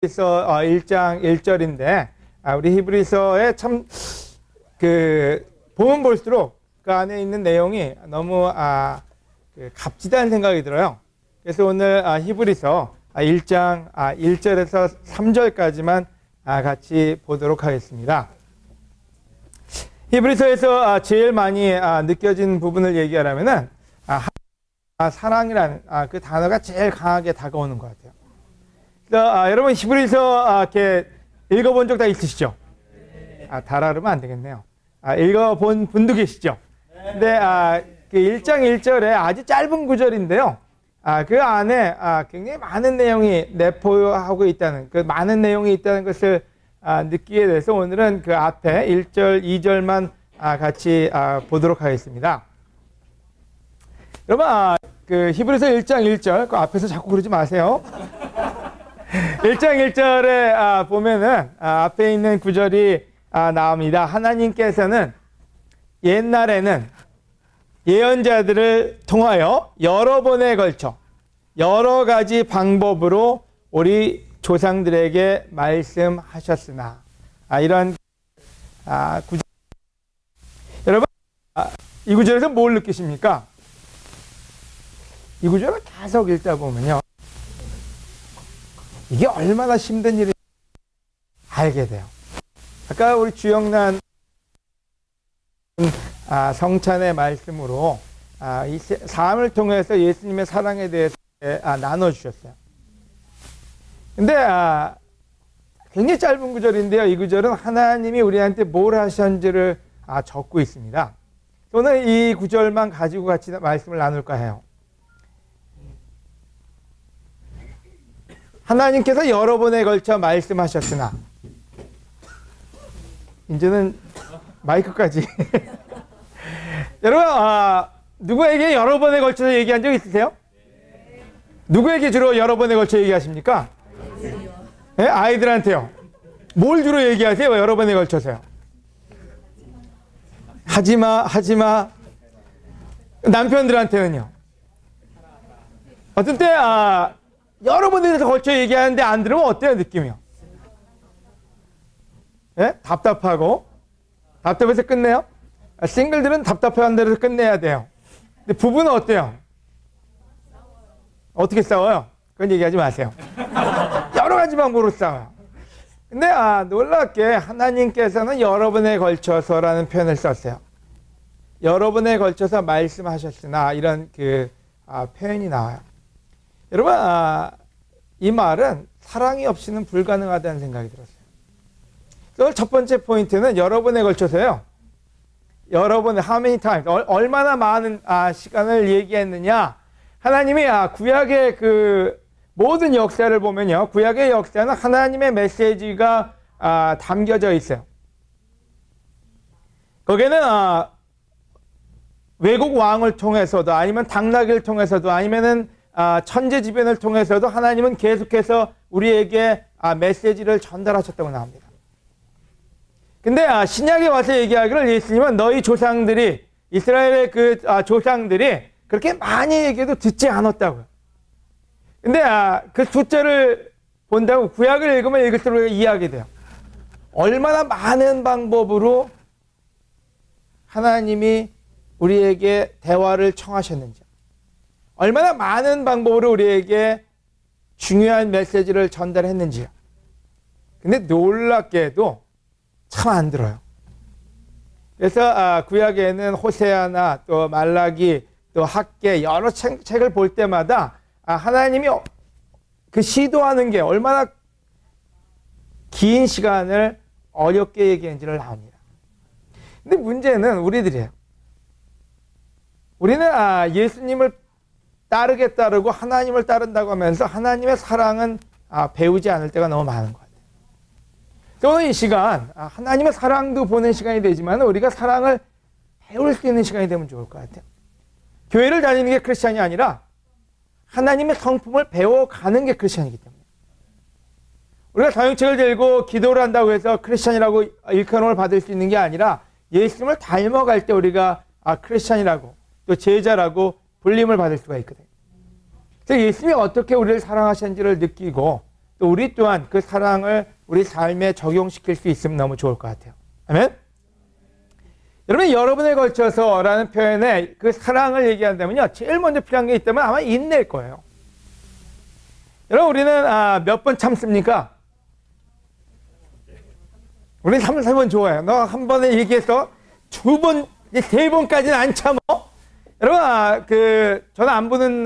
히브리서 1장 1절인데 우리 히브리서에 참 보면 볼수록 그 안에 있는 내용이 너무 값지다는 생각이 들어요. 그래서 오늘 히브리서 1장 1절에서 3절까지만 같이 보도록 하겠습니다. 히브리서에서 제일 많이 느껴진 부분을 얘기하려면은 사랑이라는 그 단어가 제일 강하게 다가오는 것 같아요. 그래서 여러분 히브리서 이렇게 읽어본 적 다 있으시죠? 다 그러면 안 되겠네요. 읽어본 분도 계시죠? 근데 그 1장 1절에 아주 짧은 구절인데요. 그 안에 굉장히 많은 내용이 내포하고 있다는, 그 많은 내용이 있다는 것을 느끼게 돼서 오늘은 그 앞에 1절, 2절만 같이 보도록 하겠습니다. 여러분, 그 히브리서 1장 1절, 그 앞에서 자꾸 그러지 마세요. 1장 1절에 보면은 앞에 있는 구절이 나옵니다. 하나님께서는 옛날에는 예언자들을 통하여 여러 번에 걸쳐 여러 가지 방법으로 우리 조상들에게 말씀하셨으나 이런 구절. 여러분, 이 구절에서 뭘 느끼십니까? 이 구절을 계속 읽다 보면요, 이게 얼마나 힘든 일인지 알게 돼요. 아까 우리 주영란 성찬의 말씀으로 이 삶을 통해서 예수님의 사랑에 대해서 나눠주셨어요. 근데 굉장히 짧은 구절인데요. 이 구절은 하나님이 우리한테 뭘 하셨는지를 적고 있습니다. 오늘 이 구절만 가지고 같이 말씀을 나눌까 해요. 하나님께서 여러 번에 걸쳐 말씀하셨으나, 이제는 마이크까지. 여러분, 누구에게 여러 번에 걸쳐서 얘기한 적 있으세요? 누구에게 주로 여러 번에 걸쳐 얘기하십니까? 네? 아이들한테요. 뭘 주로 얘기하세요? 여러 번에 걸쳐서요. 하지마. 남편들한테는요. 어떤 때 여러 번에 걸쳐 얘기하는데 안 들으면 어때요, 느낌이요? 네? 답답해서 끝내요? 싱글들은 답답한 대로 끝내야 돼요. 근데 부부는 어때요? 어떻게 싸워요? 그건 얘기하지 마세요. 여러 가지 방법으로 싸워요. 근데 놀랍게 하나님께서는 여러 번에 걸쳐서라는 표현을 썼어요. 여러 번에 걸쳐서 말씀하셨으나, 이런 표현이 나와요. 여러분, 이 말은 사랑이 없이는 불가능하다는 생각이 들었어요. 오늘 첫 번째 포인트는 여러 번에 걸쳐서요. 여러 번에, how many times, 얼마나 많은 시간을 얘기했느냐. 하나님이 구약의 그 모든 역사를 보면요, 구약의 역사는 하나님의 메시지가 담겨져 있어요. 거기에는 외국 왕을 통해서도, 아니면 당나귀를 통해서도, 아니면은 천재지변을 통해서도 하나님은 계속해서 우리에게 메시지를 전달하셨다고 나옵니다. 근데 신약에 와서 얘기하기를 예수님은 너희 조상들이, 이스라엘의 그 조상들이 그렇게 많이 얘기해도 듣지 않았다고요. 근데 그 숫자를 본다고 구약을 읽으면 읽을수록 우리가 이해하게 돼요. 얼마나 많은 방법으로 하나님이 우리에게 대화를 청하셨는지, 얼마나 많은 방법으로 우리에게 중요한 메시지를 전달했는지요. 근데 놀랍게도 참 안 들어요. 그래서 구약에는 호세아나 또 말라기 또 학개 여러 책을 볼 때마다 하나님이 그 시도하는 게 얼마나 긴 시간을 어렵게 얘기했는지를 나옵니다. 근데 문제는 우리들이에요. 우리는 예수님을 따르고 하나님을 따른다고 하면서 하나님의 사랑은 배우지 않을 때가 너무 많은 것 같아요. 오늘 이 시간 하나님의 사랑도 보는 시간이 되지만 우리가 사랑을 배울 수 있는 시간이 되면 좋을 것 같아요. 교회를 다니는 게 크리스찬이 아니라 하나님의 성품을 배워가는 게 크리스찬이기 때문에, 우리가 성경책을 들고 기도를 한다고 해서 크리스찬이라고 일컬음을 받을 수 있는 게 아니라 예수님을 닮아갈 때 우리가 크리스찬이라고 또 제자라고 불림을 받을 수가 있거든요. 그래서 예수님이 어떻게 우리를 사랑하셨는지를 느끼고 또 우리 또한 그 사랑을 우리 삶에 적용시킬 수 있으면 너무 좋을 것 같아요. 아멘? 여러분, 여러분에 걸쳐서라는 표현에 그 사랑을 얘기한다면요, 제일 먼저 필요한 게 있다면 아마 인내일 거예요. 여러분, 우리는 몇 번 참습니까? 우리는 3번 좋아해요. 너 한 번에 얘기해서 두 번, 세 번까지는 안 참어? 여러분, 저는 안 보는,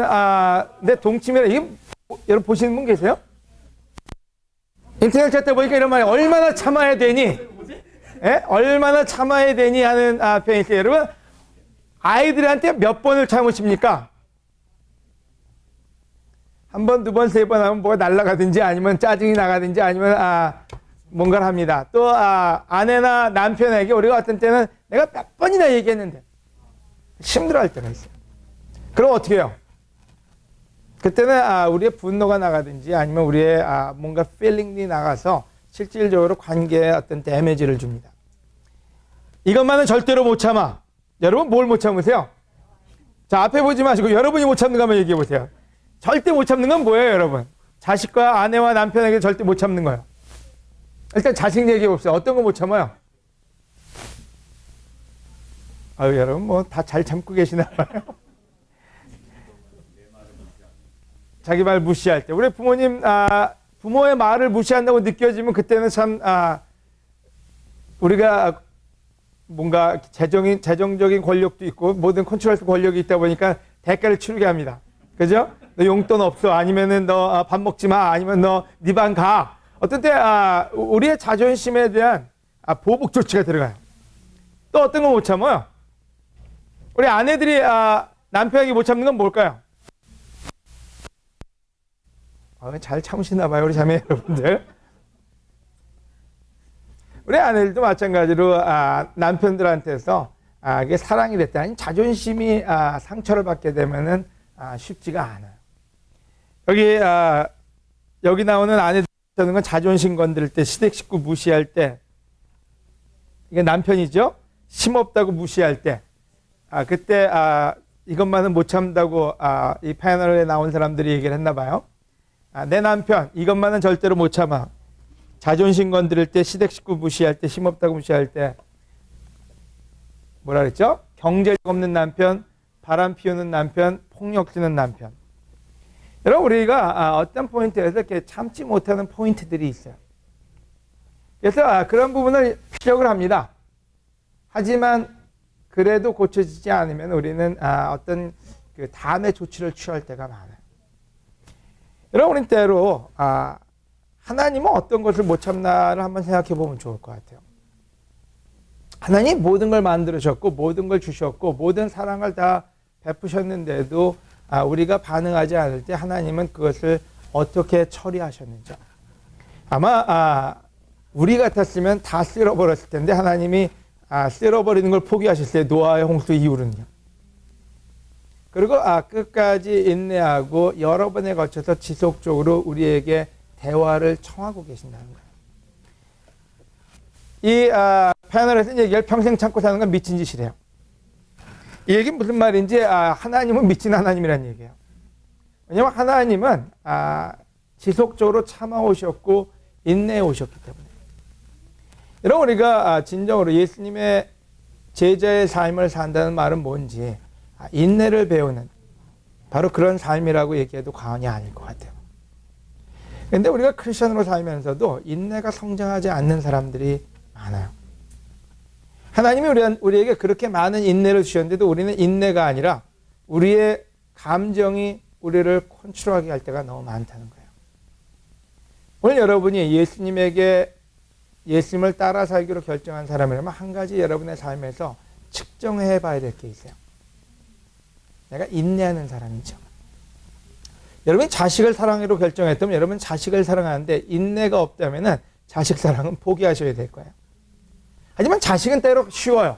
내 동치미라, 이게, 여러분 보시는 분 계세요? 인터넷 찾다 보니까 이런 말이 얼마나 참아야 되니? 예? 얼마나 참아야 되니? 하는 표현이 있어요. 여러분, 아이들한테 몇 번을 참으십니까? 한 번, 두 번, 세 번 하면 뭐가 날아가든지 아니면 짜증이 나가든지 아니면, 뭔가를 합니다. 또 아내나 남편에게 우리가 어떤 때는 내가 몇 번이나 얘기했는데 힘들어할 때가 있어요. 그럼 어떻게 해요? 그때는 우리의 분노가 나가든지 아니면 우리의 뭔가 필링이 나가서 실질적으로 관계에 어떤 데미지를 줍니다. 이것만은 절대로 못 참아. 여러분 뭘 못 참으세요? 자, 앞에 보지 마시고 여러분이 못 참는 거 한번 얘기해 보세요. 절대 못 참는 건 뭐예요, 여러분? 자식과 아내와 남편에게 절대 못 참는 거예요. 일단 자식 얘기해 봅시다. 어떤 거 못 참아요? 여러분 뭐 다 잘 참고 계시나 봐요. 자기 말 무시할 때. 우리 부모님, 부모의 말을 무시한다고 느껴지면 그때는 참, 우리가 뭔가 재정적인 권력도 있고 모든 컨트롤 권력이 있다 보니까 대가를 치르게 합니다. 그죠? 너 용돈 없어. 아니면은 너 밥 먹지 마. 아니면 너 네 방 가. 어떤 때 우리의 자존심에 대한 보복 조치가 들어가요. 또 어떤 거 못 참아요? 우리 아내들이 남편에게 못 참는 건 뭘까요? 잘 참으시나 봐요, 우리 자매 여러분들. 우리 아내들도 마찬가지로 남편들한테서 이게 사랑이 됐다, 아니 자존심이 상처를 받게 되면은 쉽지가 않아요. 여기 나오는 아내들 하는 건 자존심 건드릴 때, 시댁 식구 무시할 때, 이게 남편이죠. 힘없다고 무시할 때, 그때 이것만은 못 참다고 이 패널에 나온 사람들이 얘기를 했나 봐요. 내 남편 이것만은 절대로 못 참아. 자존심 건드릴 때, 시댁 식구 무시할 때, 힘없다고 무시할 때, 뭐라 그랬죠? 경제력 없는 남편, 바람 피우는 남편, 폭력 쓰는 남편. 여러분, 우리가 어떤 포인트에서 이렇게 참지 못하는 포인트들이 있어요. 그래서 그런 부분을 지적을 합니다. 하지만 그래도 고쳐지지 않으면 우리는 어떤 그 다음의 조치를 취할 때가 많아요. 여러분, 우리는 때로 하나님은 어떤 것을 못 참나를 한번 생각해 보면 좋을 것 같아요. 하나님 모든 걸 만들으셨고 모든 걸 주셨고 모든 사랑을 다 베푸셨는데도 우리가 반응하지 않을 때 하나님은 그것을 어떻게 처리하셨는지. 아마 우리 같았으면 다 쓸어버렸을 텐데 하나님이 쓸어버리는 걸 포기하셨어요. 노아의 홍수 이후로는요. 그리고 끝까지 인내하고 여러 번에 걸쳐서 지속적으로 우리에게 대화를 청하고 계신다는 거예요. 이 패널에서 얘기할 평생 참고 사는 건 미친 짓이래요. 이 얘기는 무슨 말인지 하나님은 미친 하나님이라는 얘기예요. 왜냐하면 하나님은 지속적으로 참아오셨고 인내해 오셨기 때문에. 여러분, 우리가 진정으로 예수님의 제자의 삶을 산다는 말은 뭔지 인내를 배우는 바로 그런 삶이라고 얘기해도 과언이 아닐 것 같아요. 그런데 우리가 크리스천으로 살면서도 인내가 성장하지 않는 사람들이 많아요. 하나님이 우리에게 그렇게 많은 인내를 주셨는데도 우리는 인내가 아니라 우리의 감정이 우리를 컨트롤하게 할 때가 너무 많다는 거예요. 오늘 여러분이 예수님을 따라 살기로 결정한 사람이라면 한 가지 여러분의 삶에서 측정해 봐야 될 게 있어요. 내가 인내하는 사람이죠. 여러분이 자식을 사랑하기로 결정했다면 여러분 자식을 사랑하는데 인내가 없다면 자식 사랑은 포기하셔야 될 거예요. 하지만 자식은 때로 쉬워요.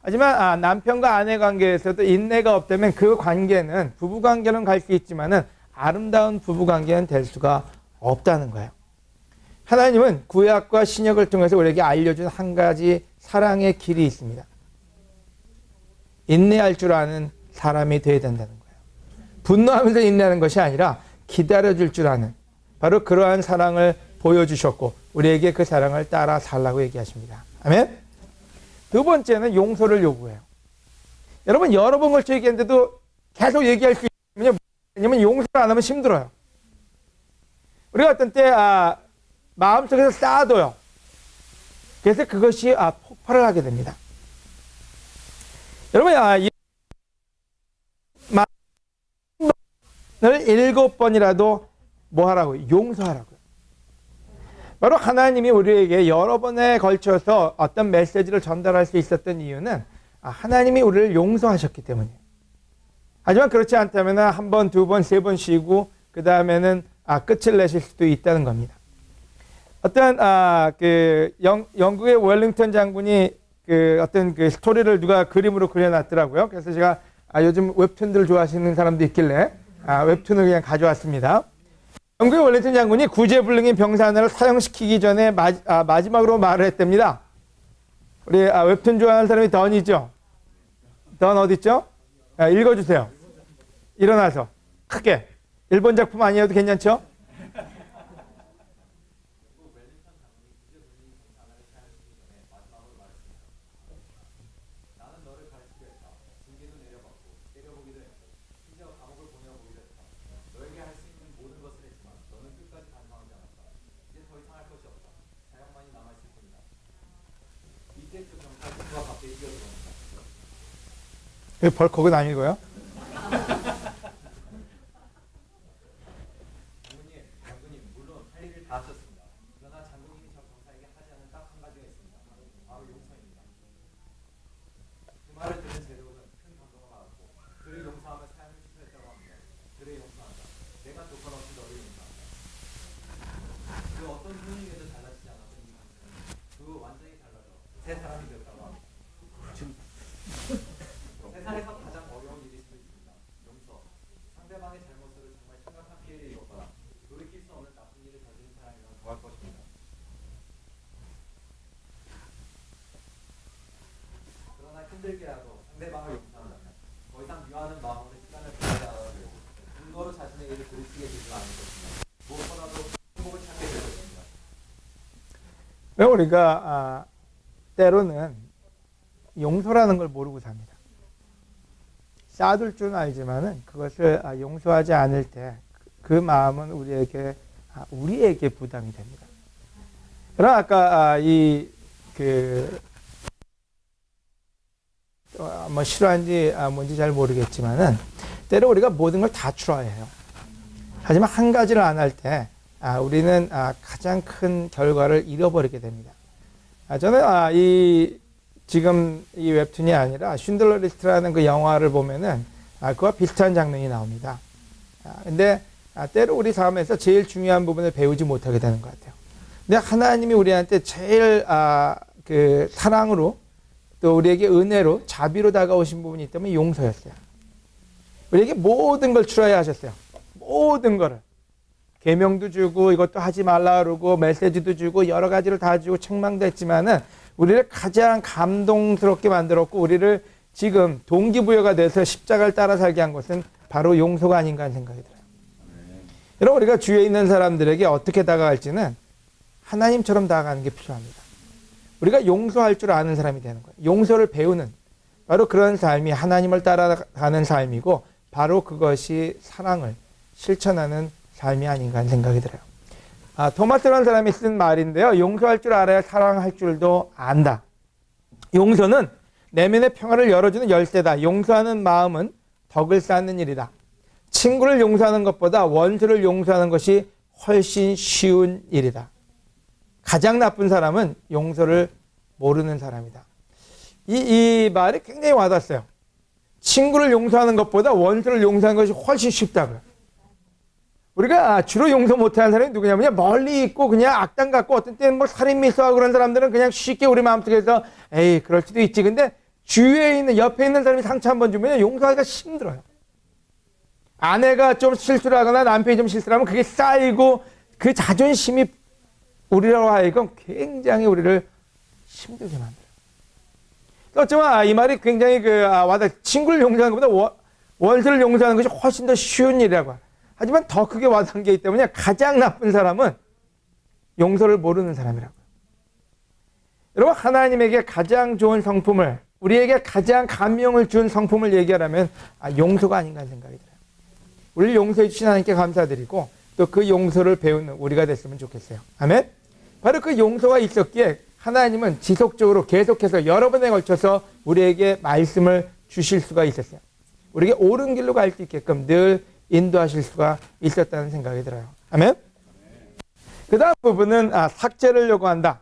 하지만 남편과 아내 관계에서도 인내가 없다면 그 관계는 부부관계는 갈 수 있지만은 아름다운 부부관계는 될 수가 없다는 거예요. 하나님은 구약과 신약을 통해서 우리에게 알려준 한 가지 사랑의 길이 있습니다. 인내할 줄 아는 사람이 되어야 된다는 거예요. 분노하면서 인내하는 것이 아니라 기다려줄 줄 아는, 바로 그러한 사랑을 보여주셨고 우리에게 그 사랑을 따라 살라고 얘기하십니다. 아멘. 두 번째는 용서를 요구해요. 여러분 여러 번 걸쳐 얘기했는데도 계속 얘기할 수 있으면 왜냐면 용서를 안 하면 힘들어요. 우리가 어떤 때 마음속에서 쌓아둬요. 그래서 그것이 폭발을 하게 됩니다. 여러분 이 마음을 7번이라도 뭐 하라고요? 용서하라고요. 바로 하나님이 우리에게 여러 번에 걸쳐서 어떤 메시지를 전달할 수 있었던 이유는 하나님이 우리를 용서하셨기 때문이에요. 하지만 그렇지 않다면 한 번, 두 번, 세 번 쉬고 그 다음에는 끝을 내실 수도 있다는 겁니다. 어떤 영국의 웰링턴 장군이 어떤 스토리를 누가 그림으로 그려놨더라고요. 그래서 제가 요즘 웹툰들을 좋아하시는 사람도 있길래 웹툰을 그냥 가져왔습니다. 영국의 웰링턴 장군이 구제불능인 병사를 사형시키기 전에 마지막으로 말을 했답니다. 우리 웹툰 좋아하는 사람이 던이죠? 던 어디 있죠? 읽어주세요. 일어나서 크게. 일본 작품 아니어도 괜찮죠? 벌컥은 안 읽어요? 장군님, 물론 할 일을 다 하셨습니다. 그러나 장군님이 저 병사에게 하지 않은 딱 한 가지가 있습니다. 바로 용서입니다. 그 말을 들은 제독은 큰 감동을 받았고 그를 용서하며 삶을 시작했다고 합니다. 그를 용서한다. 내가 조건 없이 너를 용서한다. 그 어떤 분에게도 달라지지 않았던 이 감정은 그 완전히 달라져 새 사람이 되었다고 합니다. 세상에서 가장 어려운 일일 수도 있습니다. 용서. 상대방의 잘못으로 정말 심각한 피해를 입었거나 돌이킬 수 없는 나쁜 일을 저지른 사람이면 더할 것입니다. 그러나 힘들게라도 상대방을 용서한다면 더 이상 미워하는 마음으로 시간을 보내지 않아도 되고 근거로 자신의 일을 들이치게 되지 않을 것입니다. 무엇보다도 행복을 찾게 될 것입니다. 왜 우리가 때로는 용서라는 걸 모르고 삽니다. 쌓아둘 줄은 알지만은 그것을 용서하지 않을 때 그 마음은 우리에게 부담이 됩니다. 그러나 아까 뭐 싫어한지 뭔지 잘 모르겠지만은 때로 우리가 모든 걸 다 추라해요. 하지만 한 가지를 안 할 때 우리는 가장 큰 결과를 잃어버리게 됩니다. 저는 지금 이 웹툰이 아니라 쉰들러 리스트라는 그 영화를 보면은 그와 비슷한 장면이 나옵니다. 근데 때로 우리 삶에서 제일 중요한 부분을 배우지 못하게 되는 것 같아요. 근데 하나님이 우리한테 제일 사랑으로 또 우리에게 은혜로 자비로 다가오신 부분이 있다면 용서였어요. 우리에게 모든 걸 추라야 하셨어요. 모든 거를. 계명도 주고 이것도 하지 말라 그러고 메시지도 주고 여러 가지를 다 주고 책망도 했지만은 우리를 가장 감동스럽게 만들었고 우리를 지금 동기부여가 돼서 십자가를 따라 살게 한 것은 바로 용서가 아닌가 하는 생각이 들어요. 여러분 우리가 주위에 있는 사람들에게 어떻게 다가갈지는 하나님처럼 다가가는 게 필요합니다. 우리가 용서할 줄 아는 사람이 되는 거예요. 용서를 배우는 바로 그런 삶이 하나님을 따라가는 삶이고 바로 그것이 사랑을 실천하는 삶이 아닌가 하는 생각이 들어요. 토마스라는 사람이 쓴 말인데요. 용서할 줄 알아야 사랑할 줄도 안다. 용서는 내면의 평화를 열어주는 열쇠다. 용서하는 마음은 덕을 쌓는 일이다. 친구를 용서하는 것보다 원수를 용서하는 것이 훨씬 쉬운 일이다. 가장 나쁜 사람은 용서를 모르는 사람이다. 이 말이 굉장히 와닿았어요. 친구를 용서하는 것보다 원수를 용서하는 것이 훨씬 쉽다고요. 우리가 주로 용서 못하는 사람이 누구냐면 멀리 있고 그냥 악당 같고 어떤 때는 뭐 살인 미수하고 그런 사람들은 그냥 쉽게 우리 마음속에서 에이 그럴 수도 있지. 근데 주위에 있는 옆에 있는 사람이 상처 한번 주면 용서하기가 힘들어요. 아내가 좀 실수를 하거나 남편이 좀 실수를 하면 그게 쌓이고 그 자존심이 우리로 하여금 굉장히 우리를 힘들게 만들어요. 어쩌면 이 말이 굉장히 친구를 용서하는 것보다 원수를 용서하는 것이 훨씬 더 쉬운 일이라고. 하지만 더 크게 와닿은 게 있다면 가장 나쁜 사람은 용서를 모르는 사람이라고요. 여러분, 하나님에게 가장 좋은 성품을, 우리에게 가장 감명을 준 성품을 얘기하라면 용서가 아닌가 하는 생각이 들어요. 우리를 용서해 주신 하나님께 감사드리고 또 그 용서를 배우는 우리가 됐으면 좋겠어요. 아멘. 바로 그 용서가 있었기에 하나님은 지속적으로 계속해서 여러 번에 걸쳐서 우리에게 말씀을 주실 수가 있었어요. 우리에게 옳은 길로 갈 수 있게끔 늘 인도하실 수가 있었다는 생각이 들어요. 아멘. 그 다음 부분은 삭제를 요구한다.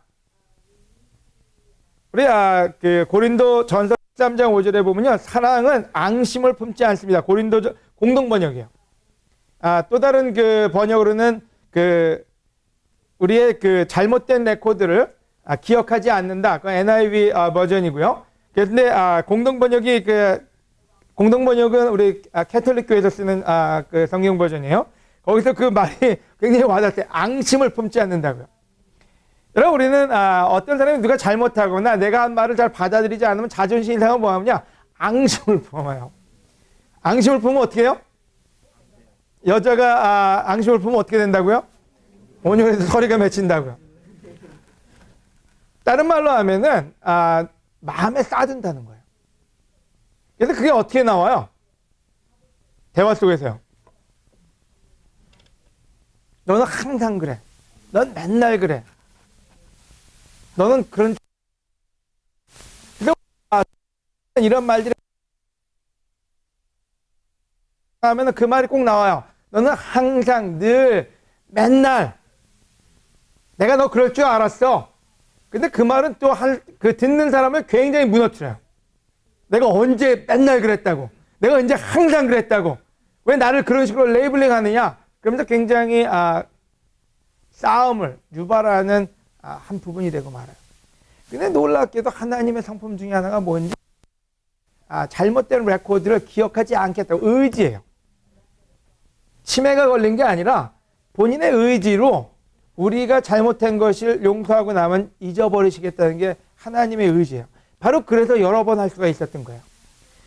우리 그 고린도 전서 13장 5절에 보면요, 사랑은 앙심을 품지 않습니다. 고린도 공동 번역이에요. 또 다른 그 번역으로는 그 우리의 그 잘못된 레코드를 기억하지 않는다. 그 NIV 버전이고요. 그런데 공동 번역이 공동 번역은 우리 캐톨릭 교회에서 쓰는 그 성경 버전이에요. 거기서 그 말이 굉장히 와닿았어요. 앙심을 품지 않는다고요. 여러분, 우리는 어떤 사람이 누가 잘못하거나 내가 한 말을 잘 받아들이지 않으면 자존심이 상하면 뭐 하느냐? 앙심을 품어요. 앙심을 품으면 어떻게 해요? 여자가 앙심을 품으면 어떻게 된다고요? 온유해서 소리가 맺힌다고요. 다른 말로 하면은 마음에 싸든다는 거예요. 그래서 그게 어떻게 나와요? 대화 속에서요. 너는 항상 그래. 넌 맨날 그래. 너는 그런 이런 말들이 하면 그 말이 꼭 나와요. 너는 항상 늘 맨날 내가 너 그럴 줄 알았어. 근데 그 말은 또 그 듣는 사람을 굉장히 무너뜨려요. 내가 언제 맨날 그랬다고. 내가 언제 항상 그랬다고. 왜 나를 그런 식으로 레이블링 하느냐. 그러면서 굉장히 싸움을 유발하는 한 부분이 되고 말아요. 근데 놀랍게도 하나님의 성품 중에 하나가 뭔지 잘못된 레코드를 기억하지 않겠다고 의지해요. 치매가 걸린 게 아니라 본인의 의지로 우리가 잘못한 것을 용서하고 나면 잊어버리시겠다는 게 하나님의 의지예요. 바로 그래서 여러 번 할 수가 있었던 거예요.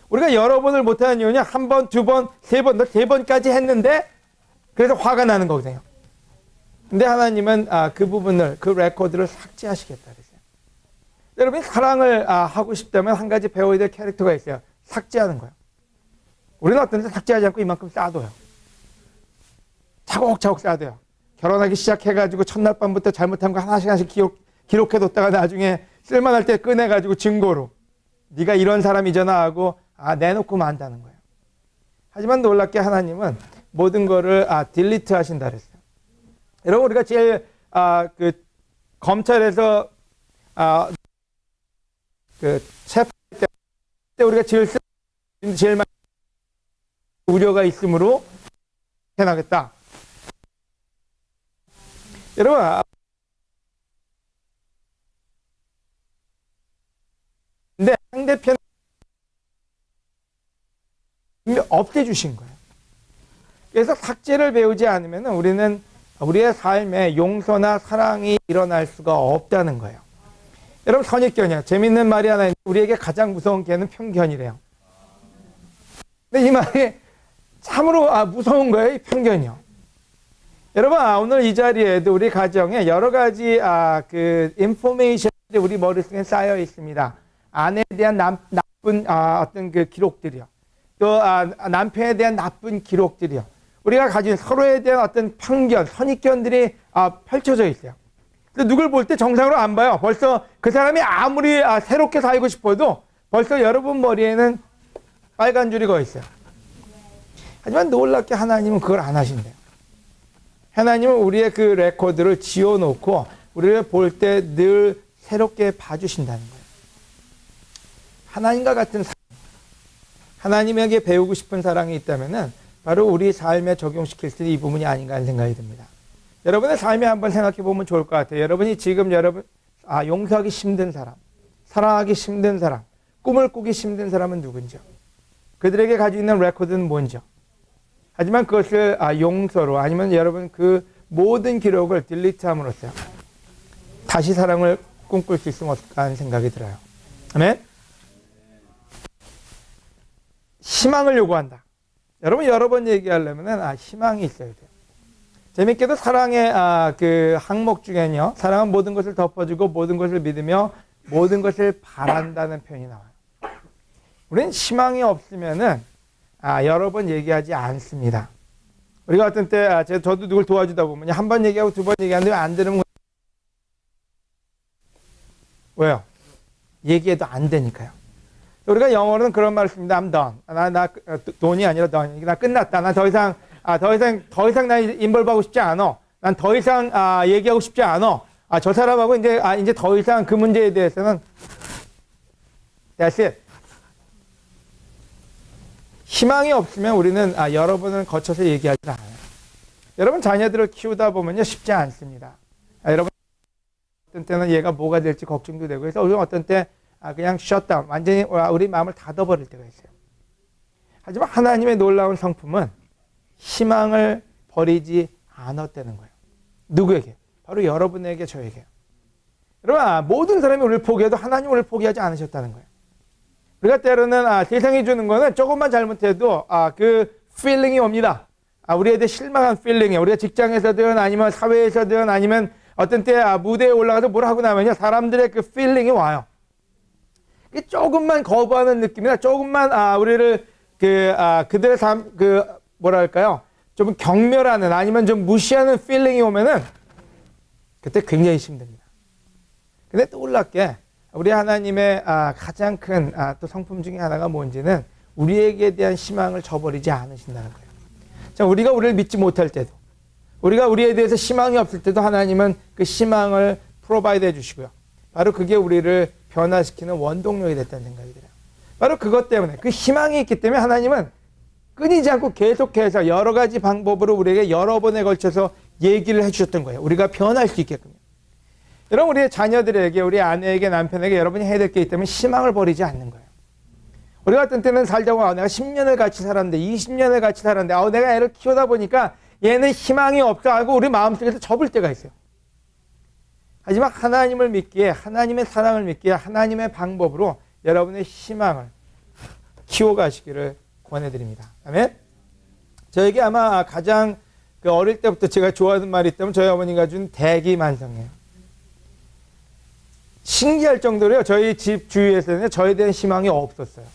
우리가 여러 번을 못하는 이유는 한 번, 두 번, 세 번까지 했는데 그래서 화가 나는 거거든요. 근데 하나님은 그 부분을, 그 레코드를 삭제하시겠다 그랬어요. 여러분이 사랑을 하고 싶다면 한 가지 배워야 될 캐릭터가 있어요. 삭제하는 거예요. 우리는 어떤 데 삭제하지 않고 이만큼 쌓아둬요. 차곡차곡 쌓아둬요. 결혼하기 시작해가지고 첫날 밤부터 잘못한 거 하나씩 기록해뒀다가 나중에 쓸만할 때 꺼내가지고 증거로 네가 이런 사람이잖아 하고 내놓고 만다는 거예요. 하지만 놀랍게 하나님은 모든 거를 딜리트 하신다 그랬어요. 여러분, 우리가 제일 그 검찰에서 그 체포할 때 우리가 제일 많이 우려가 있으므로 해나겠다. 여러분, 근데 상대편 없애주신 거예요. 그래서 삭제를 배우지 않으면 우리는 우리의 삶에 용서나 사랑이 일어날 수가 없다는 거예요. 여러분, 선입견이야. 재밌는 말이 하나 있는데 우리에게 가장 무서운 개는 편견이래요. 근데 이 말이 참으로 무서운 거예요. 이 편견이요. 여러분, 오늘 이 자리에도 우리 가정에 여러 가지 그 인포메이션들이 우리 머릿속에 쌓여 있습니다. 아내에 대한 나쁜 어떤 그 기록들이요. 또 남편에 대한 나쁜 기록들이요. 우리가 가진 서로에 대한 어떤 편견, 선입견들이 펼쳐져 있어요. 근데 누굴 볼 때 정상으로 안 봐요. 벌써 그 사람이 아무리 새롭게 살고 싶어도 벌써 여러분 머리에는 빨간 줄이 거 있어요. 하지만 놀랍게 하나님은 그걸 안 하신대요. 하나님은 우리의 그 레코드를 지워놓고 우리를 볼 때 늘 새롭게 봐주신다는 거예요. 하나님과 같은 사랑, 하나님에게 배우고 싶은 사랑이 있다면 바로 우리 삶에 적용시킬 수 있는 이 부분이 아닌가 하는 생각이 듭니다. 여러분의 삶에 한번 생각해 보면 좋을 것 같아요. 여러분이 지금 용서하기 힘든 사람, 사랑하기 힘든 사람, 꿈을 꾸기 힘든 사람은 누군지요? 그들에게 가지고 있는 레코드는 뭔지요? 하지만 그것을 용서로 아니면 여러분 그 모든 기록을 딜리트함으로써 다시 사랑을 꿈꿀 수 있으면 어떨까 하는 생각이 들어요. 아멘? 희망을 요구한다. 여러분 여러 번 얘기하려면은 희망이 있어야 돼요. 재밌게도 사랑의 그 항목 중에는요, 사랑은 모든 것을 덮어주고 모든 것을 믿으며 모든 것을 바란다는 표현이 나와요. 우리는 희망이 없으면은 여러 번 얘기하지 않습니다. 우리가 어떤 때 저도 누굴 도와주다 보면 한 번 얘기하고 두 번 얘기하는데 안 들으면 왜요? 얘기해도 안 되니까요. 우리가 영어로는 그런 말을 씁니다. I'm done. 돈이 아니라 done. 나 끝났다. 난 더 이상 나 인벌브하고 싶지 않아. 난 더 이상 얘기하고 싶지 않아. 저 사람하고 이제 더 이상 그 문제에 대해서는 that's it. 희망이 없으면 우리는 여러 번을 거쳐서 얘기하지 않아요. 여러분 자녀들을 키우다 보면요 쉽지 않습니다. 여러분 어떤 때는 얘가 뭐가 될지 걱정도 되고 그래서 우리는 어떤 때 그냥 셧다운 완전히 우리 마음을 닫아버릴 때가 있어요. 하지만 하나님의 놀라운 성품은 희망을 버리지 않았다는 거예요. 누구에게? 바로 여러분에게, 저에게. 여러분 모든 사람이 우리를 포기해도 하나님 우리를 포기하지 않으셨다는 거예요. 우리가 때로는 세상이 주는 거는 조금만 잘못해도 그 필링이 옵니다. 우리에 대해 실망한 필링이, 우리가 직장에서든 아니면 사회에서든 아니면 어떤 때 무대에 올라가서 뭘 하고 나면요 사람들의 그 필링이 와요. 조금만 거부하는 느낌이나 조금만 우리를 그들의 삶 뭐랄까요 좀 경멸하는 아니면 좀 무시하는 필링이 오면은 그때 굉장히 힘듭니다. 근데 또 놀랍게 우리 하나님의 가장 큰 또 성품 중에 하나가 뭔지는 우리에게 대한 희망을 저버리지 않으신다는 거예요. 자, 우리가 우리를 믿지 못할 때도, 우리가 우리에 대해서 희망이 없을 때도 하나님은 그 희망을 프로바이드 해주시고요. 바로 그게 우리를 변화시키는 원동력이 됐다는 생각이 들어요. 바로 그것 때문에, 그 희망이 있기 때문에 하나님은 끊이지 않고 계속해서 여러 가지 방법으로 우리에게 여러 번에 걸쳐서 얘기를 해주셨던 거예요. 우리가 변할 수 있게끔. 여러분 우리의 자녀들에게, 우리 아내에게, 남편에게 여러분이 해야 될 게 있다면 희망을 버리지 않는 거예요. 우리가 어떤 때는 살자고 내가 10년을 같이 살았는데 20년을 같이 살았는데 내가 애를 키우다 보니까 얘는 희망이 없어 하고 우리 마음속에서 접을 때가 있어요. 하지만 하나님을 믿기에, 하나님의 사랑을 믿기에 하나님의 방법으로 여러분의 희망을 키워가시기를 권해드립니다. 아멘. 저에게 아마 가장 어릴 때부터 제가 좋아하는 말이 있다면 저희 어머니가 준 대기만성이에요. 신기할 정도로요. 저희 집 주위에서는 저에 대한 희망이 없었어요.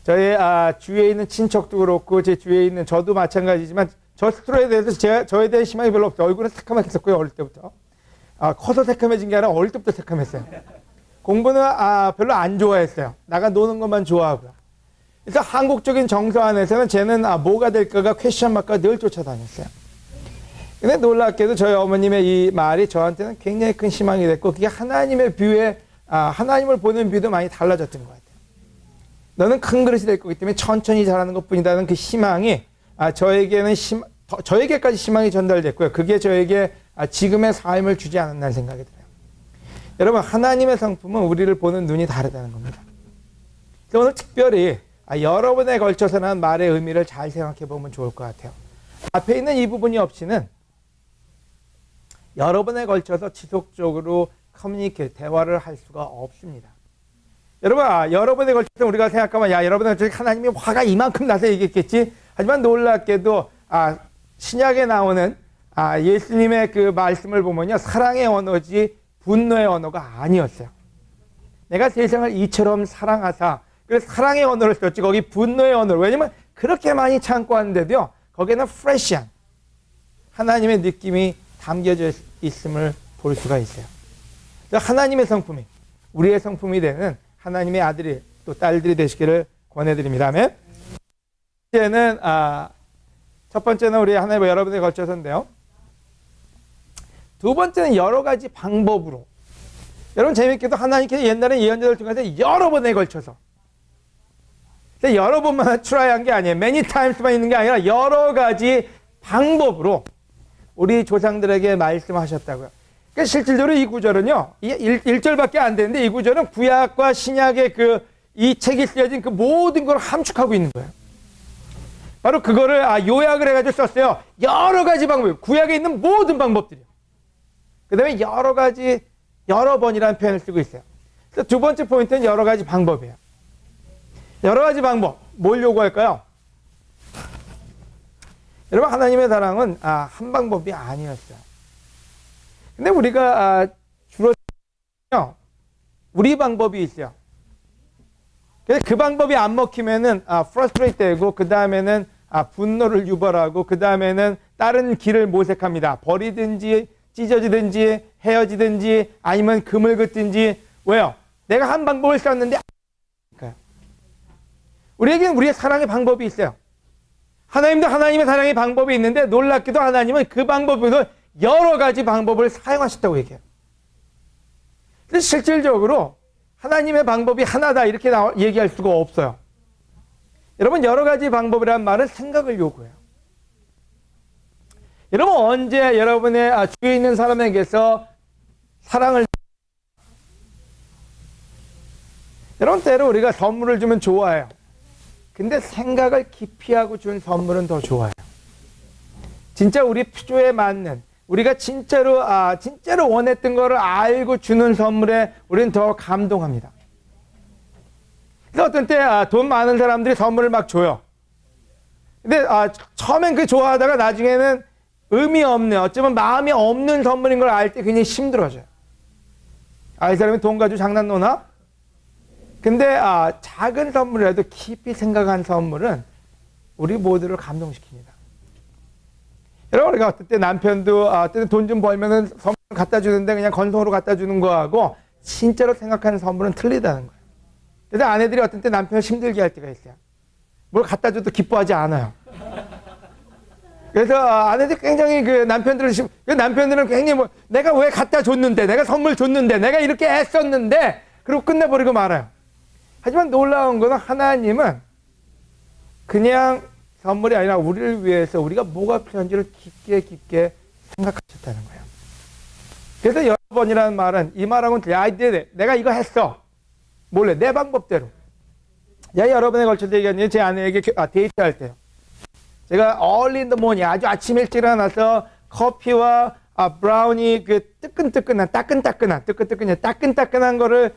저희 주위에 있는 친척도 그렇고 제 주위에 있는 저도 마찬가지지만 저 스스로에 대해서 저에 대한 희망이 별로 없어요. 얼굴은 새카맣겠었고요. 어릴 때부터. 커서 새카매진 게 아니라 어릴 때부터 새카맸어요. 공부는 별로 안 좋아했어요. 나가 노는 것만 좋아하고요. 그래서 한국적인 정서 안에서는 쟤는 뭐가 될까가 퀘스천 마크가 늘 쫓아다녔어요. 근데 놀랍게도 저희 어머님의 이 말이 저한테는 굉장히 큰 희망이 됐고 그게 하나님의 뷰에 하나님을 보는 뷰도 많이 달라졌던 것 같아요. 너는 큰 그릇이 될 거기 때문에 천천히 자라는 것뿐이다는 그 희망이 저에게는 저에게까지 희망이 전달됐고요. 그게 저에게 지금의 삶을 주지 않았나 생각이 들어요. 여러분 하나님의 성품은 우리를 보는 눈이 다르다는 겁니다. 그래서 오늘 특별히 여러 번에 걸쳐서는 말의 의미를 잘 생각해 보면 좋을 것 같아요. 앞에 있는 이 부분이 없이는 여러 번에 걸쳐서 지속적으로 대화를 할 수가 없습니다. 여러분, 여러 번에 걸쳐서 우리가 생각하면, 여러 번에 걸쳐서 하나님이 화가 이만큼 나서 얘기했겠지? 하지만 놀랍게도, 신약에 나오는, 예수님의 그 말씀을 보면요. 사랑의 언어지 분노의 언어가 아니었어요. 내가 세상을 이처럼 사랑하사, 그래서 사랑의 언어를 썼지, 거기 분노의 언어를. 왜냐면 그렇게 많이 참고 왔는데도요, 거기에는 프레시한 하나님의 느낌이 담겨져 있음을 볼 수가 있어요. 하나님의 성품이 우리의 성품이 되는 하나님의 아들이 또 딸들이 되시기를 권해드립니다. 아멘. 첫 번째는 우리 하나님과 여러 번에 걸쳐서인데요. 두 번째는 여러 가지 방법으로. 여러분 재밌게도 하나님께서 옛날에 예언자들 중에서 여러 번에 걸쳐서 여러 번만 트라이한 게 아니에요. many times만 있는 게 아니라 여러 가지 방법으로 우리 조상들에게 말씀하셨다고요. 그러니까 실질적으로 이 구절은요, 1절밖에 안 되는데 이 구절은 구약과 신약의 이 책이 쓰여진 그 모든 걸 함축하고 있는 거예요. 바로 그거를 요약을 해가지고 썼어요. 여러 가지 방법, 구약에 있는 모든 방법들이요. 그 다음에 여러 가지, 여러 번이라는 표현을 쓰고 있어요. 그래서 두 번째 포인트는 여러 가지 방법이에요. 여러 가지 방법, 뭘 요구할까요? 여러분, 하나님의 사랑은 한 방법이 아니었어요. 근데 우리가 주로 우리 방법이 있어요. 그래서 그 방법이 안 먹히면은 frustrate 되고, 그 다음에는 분노를 유발하고, 그 다음에는 다른 길을 모색합니다. 버리든지 찢어지든지 헤어지든지 아니면 금을 긋든지. 왜요? 내가 한 방법을 썼는데 우리에게는 우리의 사랑의 방법이 있어요. 하나님도 하나님의 사랑의 방법이 있는데, 놀랍게도 하나님은 그 방법으로 여러 가지 방법을 사용하셨다고 얘기해요. 그래서 실질적으로 하나님의 방법이 하나다 이렇게 얘기할 수가 없어요. 여러분, 여러 가지 방법이란 말은 생각을 요구해요. 여러분, 언제 여러분의 주위에 있는 사람에게서 사랑을, 여러분, 때로 우리가 선물을 주면 좋아해요. 근데 생각을 깊이 하고 준 선물은 더 좋아요. 진짜 우리 필요에 맞는, 우리가 진짜로 원했던 거를 알고 주는 선물에 우리는 더 감동합니다. 그래서 어떤 때 돈 많은 사람들이 선물을 막 줘요. 근데 처음엔 그 좋아하다가 나중에는 의미 없는, 어쩌면 마음이 없는 선물인 걸 알 때 굉장히 힘들어져요. 이 사람이 돈 가지고 장난 노나? 근데 작은 선물이라도 깊이 생각한 선물은 우리 모두를 감동시킵니다. 여러분, 우리가 어떨 때 남편도 어떨 때 돈 좀 벌면은 선물 갖다 주는데 그냥 건성으로 갖다 주는 거하고 진짜로 생각하는 선물은 틀리다는 거예요. 그래서 아내들이 어떤 때 남편을 힘들게 할 때가 있어요. 뭘 갖다 줘도 기뻐하지 않아요. 그래서 아내들이 굉장히 남편들은 굉장히 내가 왜 갖다 줬는데, 내가 선물 줬는데, 내가 이렇게 애썼는데, 그리고 끝내버리고 말아요. 하지만 놀라운 거는 하나님은 그냥 선물이 아니라 우리를 위해서 우리가 뭐가 필요한지를 깊게 생각하셨다는 거예요. 그래서 여러 번이라는 말은, 이 말하고는 내가 이거 했어. 몰래 내 방법대로. 여러분에 걸쳐서 얘기하는 제 아내에게 데이트할 때요. 제가 early in the morning, 아주 아침 일찍 일어나서 커피와 브라우니, 따끈따끈한 거를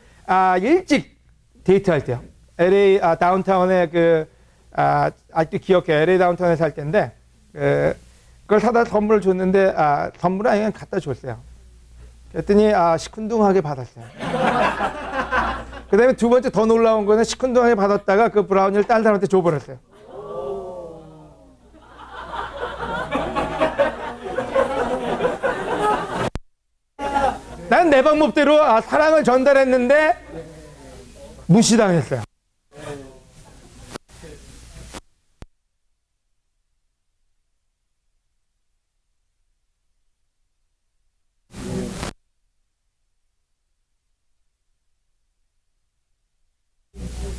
일찍 데이트할 때요. LA 다운타운에 아직도 기억해요. LA 다운타운에 살 때인데, 그걸 사다 선물을 줬는데, 선물은 아니면 갖다 줬어요. 그랬더니, 시큰둥하게 받았어요. 그 다음에 두 번째 더 놀라운 거는 시큰둥하게 받았다가 그 브라우니를 다른 사람한테 줘버렸어요. 난 내 방법대로 사랑을 전달했는데, 무시당했어요.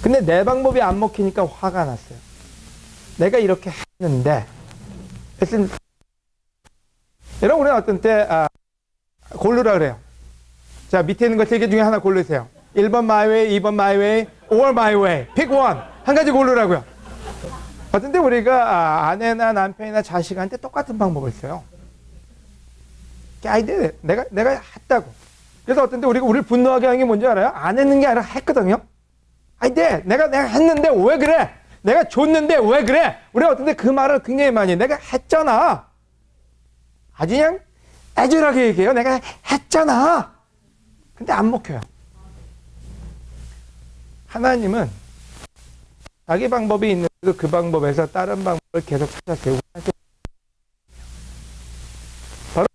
근데 내 방법이 안 먹히니까 화가 났어요. 내가 이렇게 했는데. 여러분, 우리는 어떤 때 고르라 그래요. 자, 밑에 있는 거 3개 중에 하나 고르세요. 1번 my way, 2번 my way, or my way. Pick one. 한 가지 고르라고요. 어떤 때 우리가 아내나 남편이나 자식한테 똑같은 방법을 써요. 내가 했다고. 그래서 어떤 때 우리를 분노하게 하는 게 뭔지 알아요? 안 했는 게 아니라 했거든요. 내가 했는데 왜 그래? 내가 줬는데 왜 그래? 우리가 어떤 때 그 말을 굉장히 많이 해요. 내가 했잖아. 아주 그냥 애절하게 얘기해요. 내가 했잖아. 근데 안 먹혀요. 하나님은 자기 방법이 있는데도 그 방법에서 다른 방법을 계속 찾았어요. 바로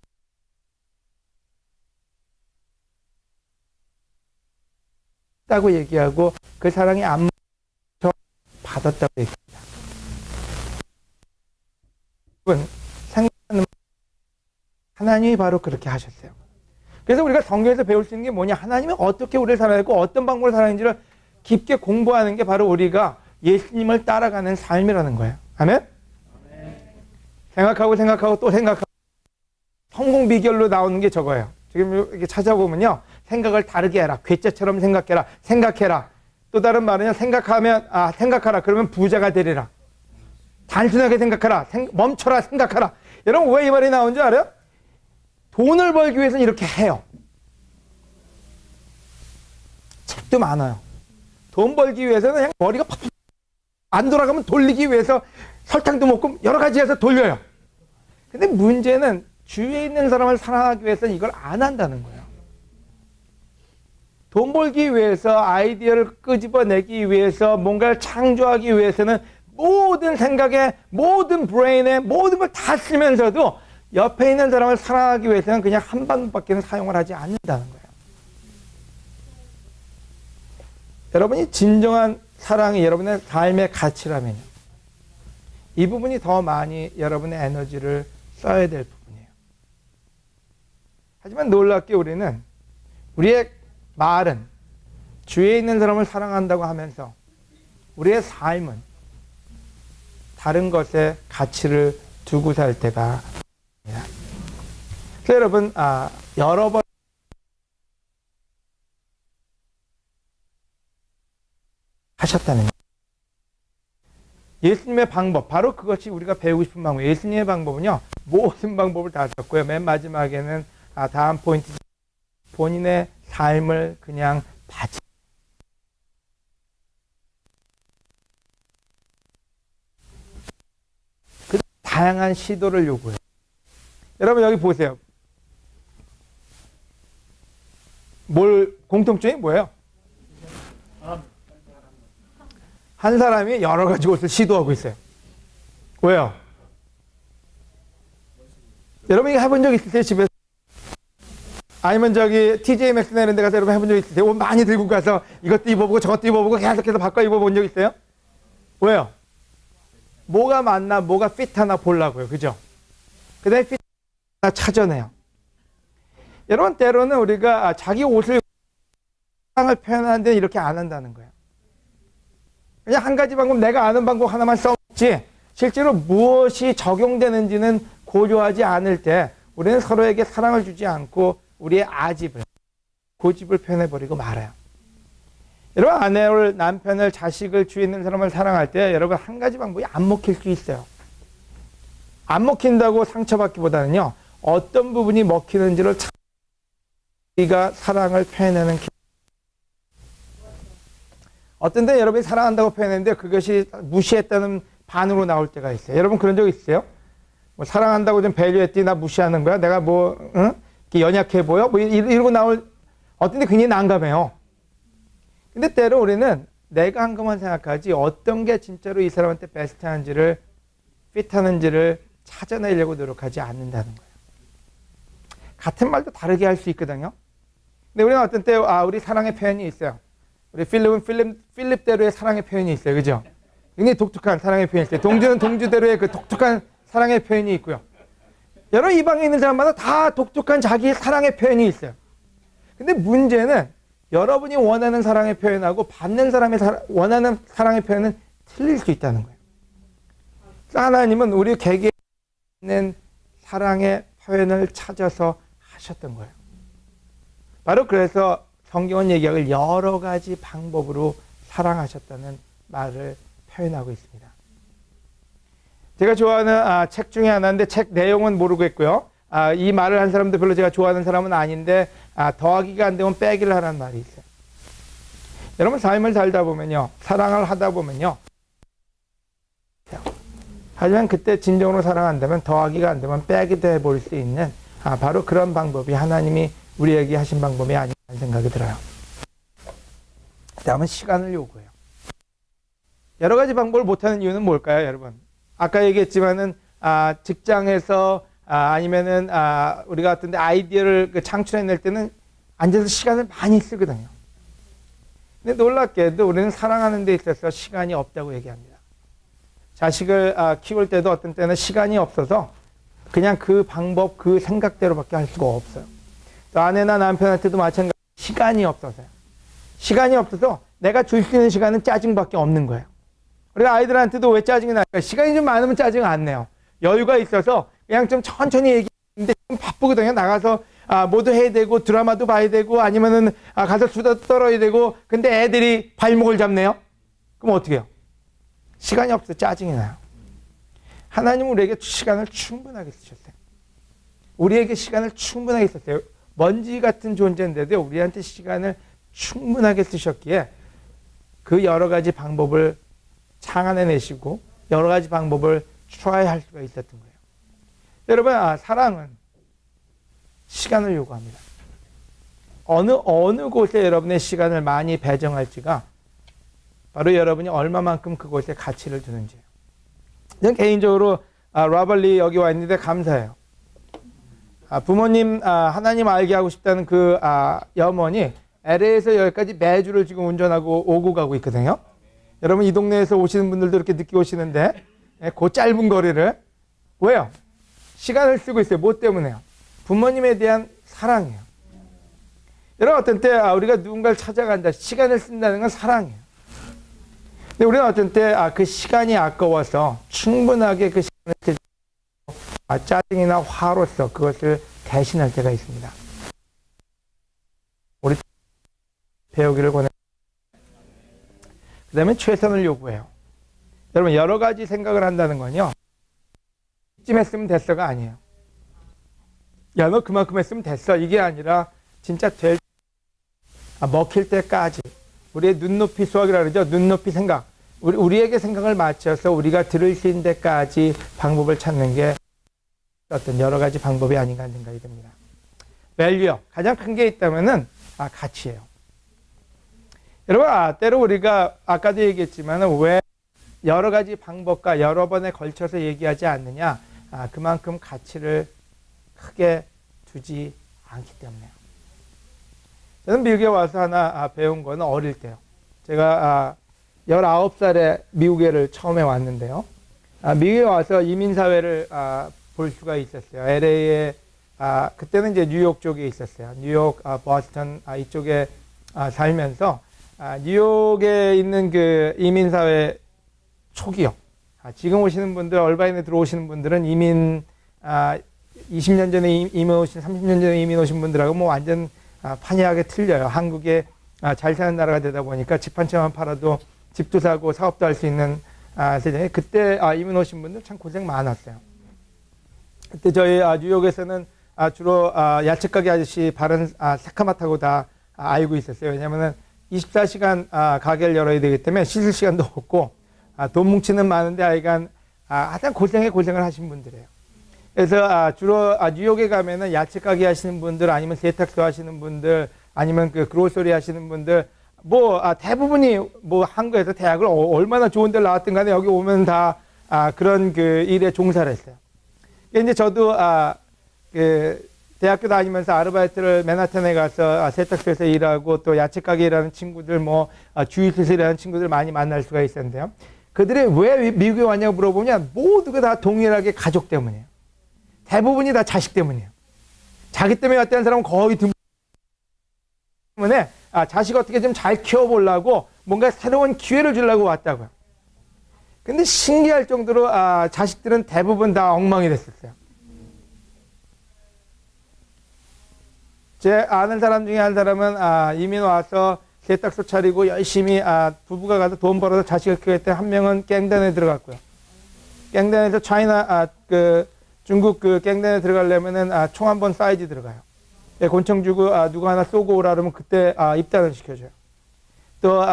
다고 얘기하고 그 사랑이 안 먹혀 받았다고 얘기합니다. 여러분, 생각하는 하나님이 바로 그렇게 하셨어요. 그래서 우리가 성경에서 배울 수 있는 게 뭐냐? 하나님이 어떻게 우리를 사랑했고 어떤 방법으로 사랑했는지를 깊게 공부하는 게 바로 우리가 예수님을 따라가는 삶이라는 거예요. 아멘? 생각하고 또 생각하고. 성공 비결로 나오는 게 저거예요. 지금 이렇게 찾아보면요. 생각을 다르게 해라. 괴짜처럼 생각해라. 또 다른 말은요. 생각하라. 그러면 부자가 되리라. 단순하게 생각하라. 멈춰라. 생각하라. 여러분, 왜 이 말이 나온 줄 알아요? 돈을 벌기 위해서는 이렇게 해요. 책도 많아요. 돈 벌기 위해서는 그냥 머리가 팍팍 안 돌아가면 돌리기 위해서 설탕도 먹고 여러 가지 해서 돌려요. 근데 문제는 주위에 있는 사람을 사랑하기 위해서는 이걸 안 한다는 거예요. 돈 벌기 위해서, 아이디어를 끄집어내기 위해서, 뭔가를 창조하기 위해서는 모든 생각에, 모든 브레인에, 모든 걸 다 쓰면서도 옆에 있는 사람을 사랑하기 위해서는 그냥 한 방법밖에 사용을 하지 않는다는 거예요. 여러분이 진정한 사랑이 여러분의 삶의 가치라면요, 이 부분이 더 많이 여러분의 에너지를 써야 될 부분이에요. 하지만 놀랍게 우리는 우리의 말은 주위에 있는 사람을 사랑한다고 하면서 우리의 삶은 다른 것에 가치를 두고 살 때가 있습니다. 그래서 여러분, 여러 번 하셨다는 거예요. 예수님의 방법, 바로 그것이 우리가 배우고 싶은 방법. 예수님의 방법은요, 모든 방법을 다 썼고요. 맨 마지막에는 다음 포인트, 본인의 삶을 그냥 바치. 그 다양한 시도를 요구해요. 여러분 여기 보세요. 공통점이 뭐예요? 한 사람이 여러 가지 것을 시도하고 있어요. 왜요? 여러분 이거 해본 적 있으세요? 집에서? 아니면 저기 TJ 맥스나 이런 데 가서 여러분 해본 적 있으세요? 옷 많이 들고 가서 이것도 입어보고 저것도 입어보고 계속해서 바꿔 입어본 적 있어요? 왜요? 뭐가 맞나, 뭐가 핏하나 보려고요. 그죠? 그 다음에 핏 하나 찾아내요. 여러분 때로는 우리가 자기 옷을 사랑을 표현하는데 이렇게 안 한다는 거예요. 그냥 한 가지 방법, 내가 아는 방법 하나만 써먹지 실제로 무엇이 적용되는지는 고려하지 않을 때 우리는 서로에게 사랑을 주지 않고 우리의 아집을, 고집을 표현해버리고 말아요. 여러분 아내를, 남편을, 자식을, 주위에 있는 사람을 사랑할 때 여러분 한 가지 방법이 안 먹힐 수 있어요. 안 먹힌다고 상처받기보다는요, 어떤 부분이 먹히는지를 우리가 사랑을 표현하는 어떤 때 여러분이 사랑한다고 표현했는데 그것이 무시했다는 반으로 나올 때가 있어요. 여러분 그런 적 있어요? 뭐 사랑한다고 좀 배려했더니 나 무시하는 거야? 내가 뭐 이렇게 연약해 보여? 뭐 이러고 나올 어떤 때 굉장히 난감해요. 근데 때로 우리는 내가 한 것만 생각하지 어떤 게 진짜로 이 사람한테 베스트한지를, 핏하는지를 찾아내려고 노력하지 않는다는 거예요. 같은 말도 다르게 할 수 있거든요. 근데 우리는 어떤 때 우리 사랑의 표현이 있어요. 우리 필립은 필립대로의 사랑의 표현이 있어요. 그죠? 굉장히 독특한 사랑의 표현이 있어요. 동주는 동주대로의 그 독특한 사랑의 표현이 있고요. 여러 이방에 있는 사람마다 다 독특한 자기의 사랑의 표현이 있어요. 근데 문제는 여러분이 원하는 사랑의 표현하고 받는 사람의 원하는 사랑의 표현은 틀릴 수 있다는 거예요. 하나님은 우리 개개인에 있는 사랑의 표현을 찾아서 하셨던 거예요. 바로 그래서 성경은 얘기하길 여러 가지 방법으로 사랑하셨다는 말을 표현하고 있습니다. 제가 좋아하는 책 중에 하나인데 책 내용은 모르겠고요. 이 말을 한 사람도 별로 제가 좋아하는 사람은 아닌데 더하기가 안 되면 빼기를 하라는 말이 있어요. 여러분 삶을 살다 보면요, 사랑을 하다 보면요, 하지만 그때 진정으로 사랑한다면 더하기가 안 되면 빼기도 해볼 수 있는 바로 그런 방법이 하나님이 우리에게 하신 방법이 아닌가 하는 생각이 들어요. 다음은 시간을 요구해요. 여러 가지 방법을 못하는 이유는 뭘까요, 여러분? 아까 얘기했지만은 직장에서 아니면은 우리가 어떤 데 아이디어를 창출해낼 때는 앉아서 시간을 많이 쓰거든요. 근데 놀랍게도 우리는 사랑하는 데 있어서 시간이 없다고 얘기합니다. 자식을 키울 때도 어떤 때는 시간이 없어서 그냥 그 방법, 그 생각대로밖에 할 수가 없어요. 또 아내나 남편한테도 마찬가지로 시간이 없어서요. 시간이 없어서 내가 줄 수 있는 시간은 짜증밖에 없는 거예요. 우리가 아이들한테도 왜 짜증이 날까? 시간이 좀 많으면 짜증 안 내요. 여유가 있어서 그냥 좀 천천히 얘기하는데 좀 바쁘거든요. 나가서 뭐도 해야 되고 드라마도 봐야 되고 아니면은 가서 수다 떨어야 되고, 근데 애들이 발목을 잡네요. 그럼 어떻게 해요? 시간이 없어서 짜증이 나요. 하나님은 우리에게 시간을 충분하게 쓰셨어요. 우리에게 시간을 충분하게 썼어요. 먼지 같은 존재인데도 우리한테 시간을 충분하게 쓰셨기에 그 여러 가지 방법을 창안해내시고 여러 가지 방법을 트라이할 수가 있었던 거예요. 여러분, 사랑은 시간을 요구합니다. 어느 곳에 여러분의 시간을 많이 배정할지가 바로 여러분이 얼마만큼 그곳에 가치를 두는지예요. 저는 개인적으로 라벌리 여기 와 있는데 감사해요. 부모님 하나님 알게 하고 싶다는 그 여머니 LA에서 여기까지 매주를 지금 운전하고 오고 가고 있거든요. 여러분 이 동네에서 오시는 분들도 이렇게 늦게 오시는데 그 짧은 거리를 왜요? 시간을 쓰고 있어요. 뭐 때문에요? 부모님에 대한 사랑이에요. 여러분 어떤 때 우리가 누군가를 찾아간다, 시간을 쓴다는 건 사랑이에요. 근데 우리는 어떤 때 그 시간이 아까워서 충분하게 그 시간을 쓰고 짜증이나 화로서 그것을 대신할 때가 있습니다. 우리 배우기를 권해요. 그 다음에 최선을 요구해요. 여러분 여러 가지 생각을 한다는 건요, 이쯤 했으면 됐어가 아니에요. 야 너 그만큼 했으면 됐어 이게 아니라 진짜 먹힐 때까지 우리의 눈높이 수학이라 그러죠. 눈높이 생각. 우리에게 생각을 맞춰서 우리가 들을 수 있는 데까지 방법을 찾는 게 어떤 여러 가지 방법이 아닌가 하는 생각이 듭니다. 밸류요. 가장 큰 게 있다면은 가치예요. 여러분 때로 우리가 아까도 얘기했지만 왜 여러 가지 방법과 여러 번에 걸쳐서 얘기하지 않느냐. 그만큼 가치를 크게 두지 않기 때문에요. 저는 미국에 와서 하나 배운 거는 어릴 때요. 제가 19살에 미국에를 처음에 왔는데요. 미국에 와서 이민사회를 볼 수가 있었어요. LA에, 그때는 이제 뉴욕 쪽에 있었어요. 뉴욕, 보스턴, 이쪽에 살면서, 뉴욕에 있는 그 이민사회 초기요. 지금 오시는 분들, 얼바인에 들어오시는 분들은 이민, 20년 전에 이민 오신, 30년 전에 이민 오신 분들하고 뭐 완전 판이하게 틀려요. 한국에 잘 사는 나라가 되다 보니까 집 한 채만 팔아도 집도 사고 사업도 할 수 있는 세상에 그때 이민 오신 분들 참 고생 많았어요. 그때 저희 뉴욕에서는 주로 야채 가게 아저씨 발은 새카맣다고 다 알고 있었어요. 왜냐하면 24시간 가게를 열어야 되기 때문에 씻을 시간도 없고 돈 뭉치는 많은데 하여간 고생을 하신 분들이에요. 그래서 주로 뉴욕에 가면은 야채 가게 하시는 분들 아니면 세탁소 하시는 분들 아니면 그 그로서리 하시는 분들 뭐 대부분이 뭐 한국에서 대학을 얼마나 좋은 데를 나왔든 간에 여기 오면 다 그런 그 일에 종사를 했어요. 이제 저도 그 대학교 다니면서 아르바이트를 맨하탄에 가서 세탁소에서 일하고 또 야채 가게 일하는 친구들 뭐 주유소에서 일하는 친구들 많이 만날 수가 있었는데요. 그들이 왜 미국에 왔냐고 물어보면 모두가 다 동일하게 가족 때문이에요. 대부분이 다 자식 때문이에요. 자기 때문에 왔다는 사람은 거의 드물어요. 때문에 자식 어떻게 좀 잘 키워보려고 뭔가 새로운 기회를 주려고 왔다고요. 근데 신기할 정도로 자식들은 대부분 다 엉망이 됐었어요. 제 아는 사람 중에 한 사람은 이민 와서 세탁소 차리고 열심히 부부가 가서 돈 벌어서 자식을 키우겠대. 한 명은 갱단에 들어갔고요. 갱단에서 중국 그 갱단에 들어가려면은 총 한 번 사이즈 들어가요. 예, 곤청 주고 누구 하나 쏘고 오라 그러면 그때 입단을 시켜줘요. 또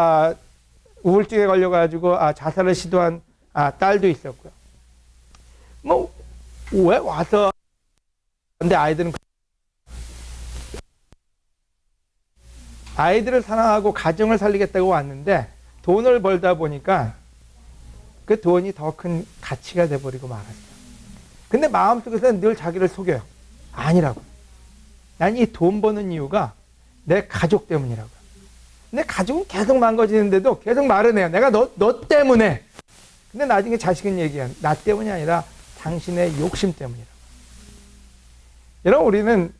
우울증에 걸려가지고 자살을 시도한 딸도 있었고요. 뭐 왜 와서 근데 아이들을 사랑하고 가정을 살리겠다고 왔는데 돈을 벌다 보니까 그 돈이 더 큰 가치가 돼버리고 말았어요. 근데 마음속에서는 늘 자기를 속여요. 아니라고. 난 이 돈 버는 이유가 내 가족 때문이라고요. 내 가족은 계속 망가지는데도 계속 말은 해요. 내가 너 때문에. 근데 나중에 자식은 얘기해요. 나 때문이 아니라 당신의 욕심 때문이라고. 여러분 우리는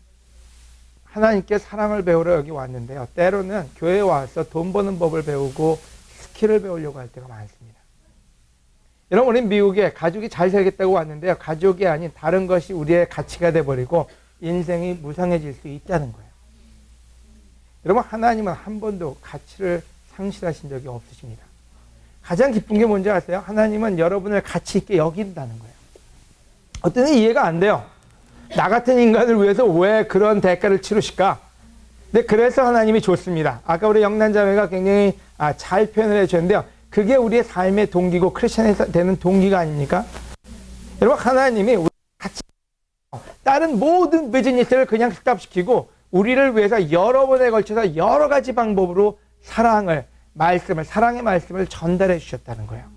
하나님께 사랑을 배우러 여기 왔는데요. 때로는 교회에 와서 돈 버는 법을 배우고 스킬을 배우려고 할 때가 많습니다. 여러분 우리는 미국에 가족이 잘 살겠다고 왔는데요. 가족이 아닌 다른 것이 우리의 가치가 돼버리고 인생이 무상해질 수 있다는 거예요. 여러분 하나님은 한 번도 가치를 상실하신 적이 없으십니다. 가장 기쁜 게 뭔지 아세요? 하나님은 여러분을 가치 있게 여긴다는 거예요. 어떤 게 이해가 안 돼요. 나 같은 인간을 위해서 왜 그런 대가를 치르실까? 근데 그래서 하나님이 좋습니다. 아까 우리 영란자매가 굉장히 잘 표현을 해주셨는데요. 그게 우리의 삶의 동기고 크리스천이 되는 동기가 아닙니까? 여러분 하나님이 같이 다른 모든 비즈니스를 그냥 스탑시키고 우리를 위해서 여러 번에 걸쳐서 여러 가지 방법으로 사랑의 말씀을 전달해 주셨다는 거예요.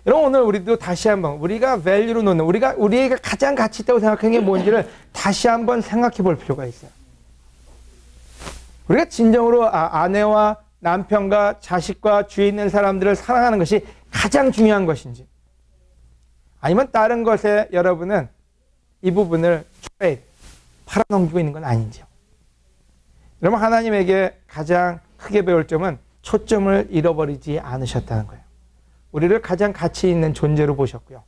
여러분, 오늘 우리도 다시 한번 우리가 밸류로 놓는 우리가 가장 가치 있다고 생각하는 게 뭔지를 다시 한번 생각해 볼 필요가 있어요. 우리가 진정으로 아내와 남편과 자식과 주위에 있는 사람들을 사랑하는 것이 가장 중요한 것인지, 아니면 다른 것에 여러분은 이 부분을 팔아넘기고 있는 건 아닌지요. 여러분, 하나님에게 가장 크게 배울 점은 초점을 잃어버리지 않으셨다는 거예요. 우리를 가장 가치 있는 존재로 보셨고요.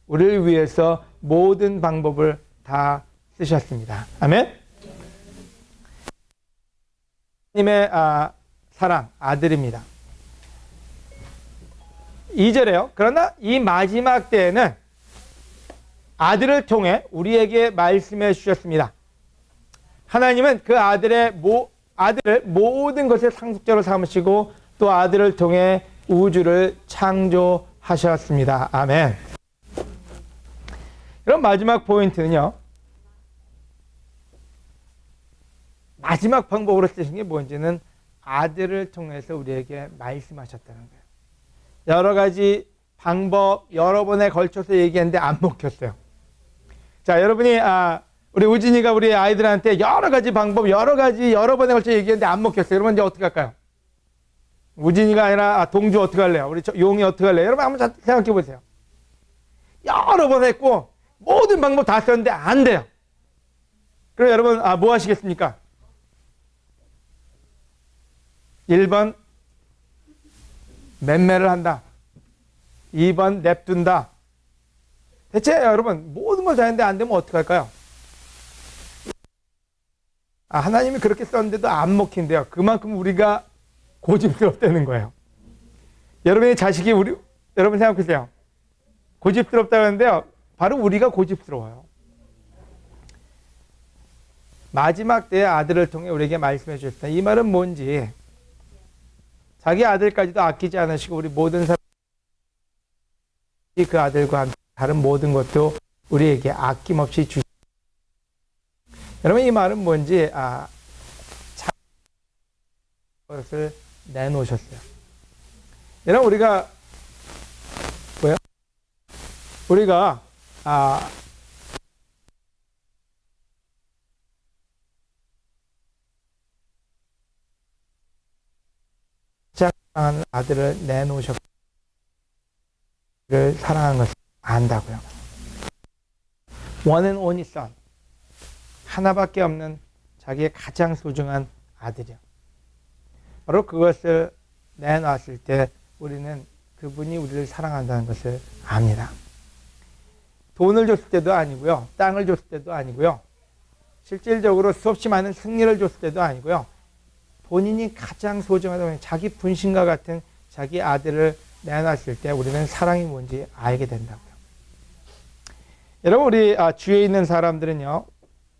우리를 위해서 모든 방법을 다 쓰셨습니다. 아멘. 하나님의 사랑, 아들입니다. 2절에요. 그러나 이 마지막 때에는 아들을 통해 우리에게 말씀해 주셨습니다. 하나님은 그 아들을 모든 것의 상속자로 삼으시고 또 아들을 통해 우주를 창조하셨습니다. 아멘. 그럼 마지막 포인트는요. 마지막 방법으로 쓰신 게 뭔지는 아들을 통해서 우리에게 말씀하셨다는 거예요. 여러 가지 방법 여러 번에 걸쳐서 얘기했는데 안 먹혔어요. 자, 여러분이 우리 우진이가 우리 아이들한테 여러 가지 방법 여러 번에 걸쳐 얘기했는데 안 먹혔어요. 여러분 이제 어떻게 할까요? 우진이가 아니라 동주 어떻게 할래요? 우리 용이 어떻게 할래요? 여러분 한번 생각해 보세요. 여러 번 했고 모든 방법 다 썼는데 안 돼요. 그럼 여러분 뭐 하시겠습니까? 1번 맴매를 한다. 2번 냅둔다. 대체 여러분 모든 걸 다 했는데 안 되면 어떻게 할까요? 하나님이 그렇게 썼는데도 안 먹힌대요. 그만큼 우리가 고집스럽다는 거예요. 여러분의 자식이 여러분 생각해보세요. 고집스럽다고 하는데요. 바로 우리가 고집스러워요. 마지막 때의 아들을 통해 우리에게 말씀해 주셨다. 이 말은 뭔지, 자기 아들까지도 아끼지 않으시고 우리 모든 사람이 그 아들과 함께 다른 모든 것도 우리에게 아낌없이 주시다. 여러분 이 말은 뭔지 것을 내놓으셨어요. 여러분 우리가 사랑하는 아들을 내놓으셨고 그를 사랑하는 것을 안다고요. One and only son, 하나밖에 없는 자기의 가장 소중한 아들이요. 바로 그것을 내놨을 때 우리는 그분이 우리를 사랑한다는 것을 압니다. 돈을 줬을 때도 아니고요. 땅을 줬을 때도 아니고요. 실질적으로 수없이 많은 승리를 줬을 때도 아니고요. 본인이 가장 소중하다고 자기 분신과 같은 자기 아들을 내놨을 때 우리는 사랑이 뭔지 알게 된다고요. 여러분 우리 주위에 있는 사람들은요.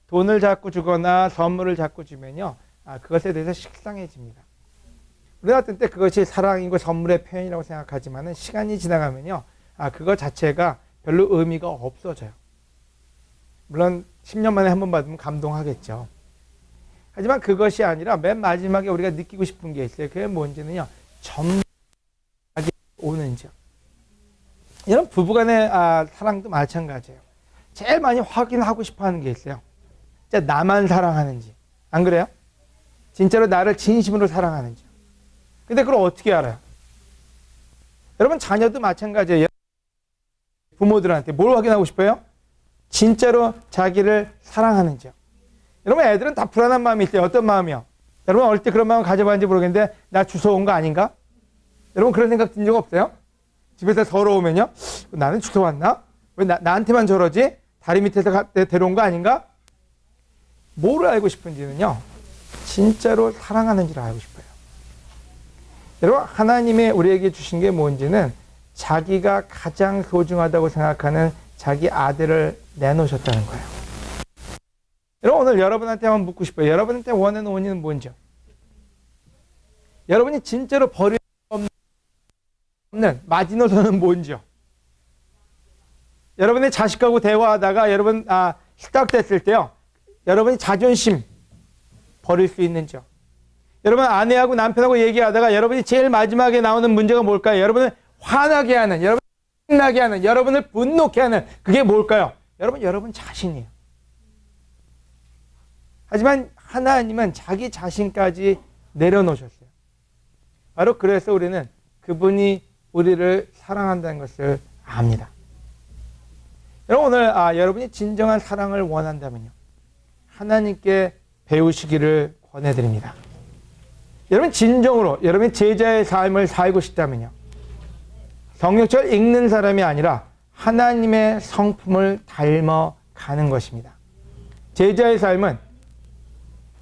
돈을 자꾸 주거나 선물을 자꾸 주면요. 그것에 대해서 식상해집니다. 우리가 어떤 때 그것이 사랑이고 선물의 표현이라고 생각하지만 시간이 지나가면요. 그것 자체가 별로 의미가 없어져요. 물론 10년 만에 한 번 받으면 감동하겠죠. 하지만 그것이 아니라 맨 마지막에 우리가 느끼고 싶은 게 있어요. 그게 뭔지는요. 점하게 오는지요. 여러분 부부간의 사랑도 마찬가지예요. 제일 많이 확인하고 싶어하는 게 있어요. 진짜 나만 사랑하는지. 안 그래요? 진짜로 나를 진심으로 사랑하는지. 근데 그걸 어떻게 알아요? 여러분 자녀도 마찬가지예요. 부모들한테 뭘 확인하고 싶어요? 진짜로 자기를 사랑하는지요. 여러분 애들은 다 불안한 마음이 있어요. 어떤 마음이요? 여러분 어릴 때 그런 마음 가져봤는지 모르겠는데 나 주워온 거 아닌가? 여러분 그런 생각 든 적 없어요? 집에서 더러우면요. 나는 주워왔나? 왜 나한테만 저러지? 다리 밑에서 데려온 거 아닌가? 뭐를 알고 싶은지는요. 진짜로 사랑하는지를 알고 싶어요. 여러분 하나님이 우리에게 주신 게 뭔지는 자기가 가장 소중하다고 생각하는 자기 아들을 내놓으셨다는 거예요. 여러분 오늘 여러분한테 한번 묻고 싶어요. 여러분한테 원하는 원인은 뭔지요? 여러분이 진짜로 버릴 수 없는 마지노선은 뭔지요? 여러분의 자식하고 대화하다가 여러분 시작됐을 때요. 여러분이 자존심 버릴 수 있는지요? 여러분 아내하고 남편하고 얘기하다가 여러분이 제일 마지막에 나오는 문제가 뭘까요? 여러분을 화나게 하는, 여러분을 신나게 하는, 여러분을 분노케 하는 그게 뭘까요? 여러분 자신이에요. 하지만 하나님은 자기 자신까지 내려놓으셨어요. 바로 그래서 우리는 그분이 우리를 사랑한다는 것을 압니다. 여러분 오늘 여러분이 진정한 사랑을 원한다면요. 하나님께 배우시기를 권해드립니다. 여러분 진정으로 여러분이 제자의 삶을 살고 싶다면요. 성경책을 읽는 사람이 아니라 하나님의 성품을 닮아가는 것입니다. 제자의 삶은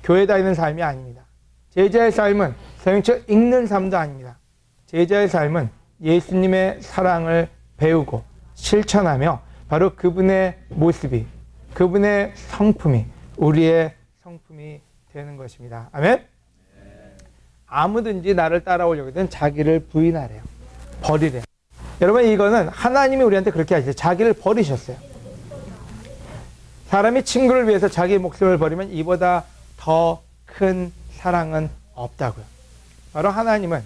교회 다니는 삶이 아닙니다. 제자의 삶은 성경책 읽는 삶도 아닙니다. 제자의 삶은 예수님의 사랑을 배우고 실천하며 바로 그분의 모습이, 그분의 성품이 우리의 성품이 되는 것입니다. 아멘? 아무든지 나를 따라오려거든 자기를 부인하래요. 버리래요. 여러분 이거는 하나님이 우리한테 그렇게 하셨어요. 자기를 버리셨어요. 사람이 친구를 위해서 자기 목숨을 버리면 이보다 더 큰 사랑은 없다고요. 바로 하나님은,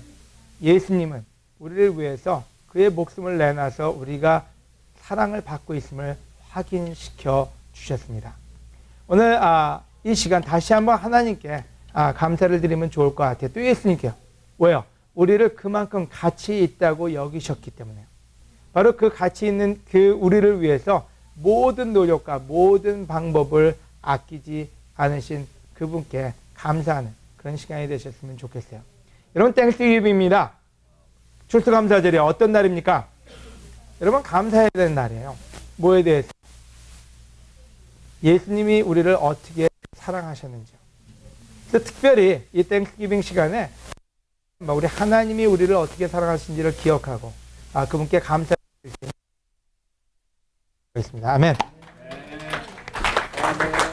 예수님은 우리를 위해서 그의 목숨을 내놔서 우리가 사랑을 받고 있음을 확인시켜 주셨습니다. 오늘 이 시간 다시 한번 하나님께 감사를 드리면 좋을 것 같아요. 또 예수님께요. 왜요? 우리를 그만큼 가치 있다고 여기셨기 때문에요. 바로 그 가치 있는 그 우리를 위해서 모든 노력과 모든 방법을 아끼지 않으신 그분께 감사하는 그런 시간이 되셨으면 좋겠어요. 여러분 땡스기빙입니다. 추수감사절이 어떤 날입니까? 여러분 감사해야 되는 날이에요. 뭐에 대해서? 예수님이 우리를 어떻게 사랑하셨는지요. 그래서 특별히 이 땡스기빙 시간에 우리 하나님이 우리를 어떻게 사랑하신지를 기억하고 그분께 감사할 수 있습니다. 아멘. 아멘.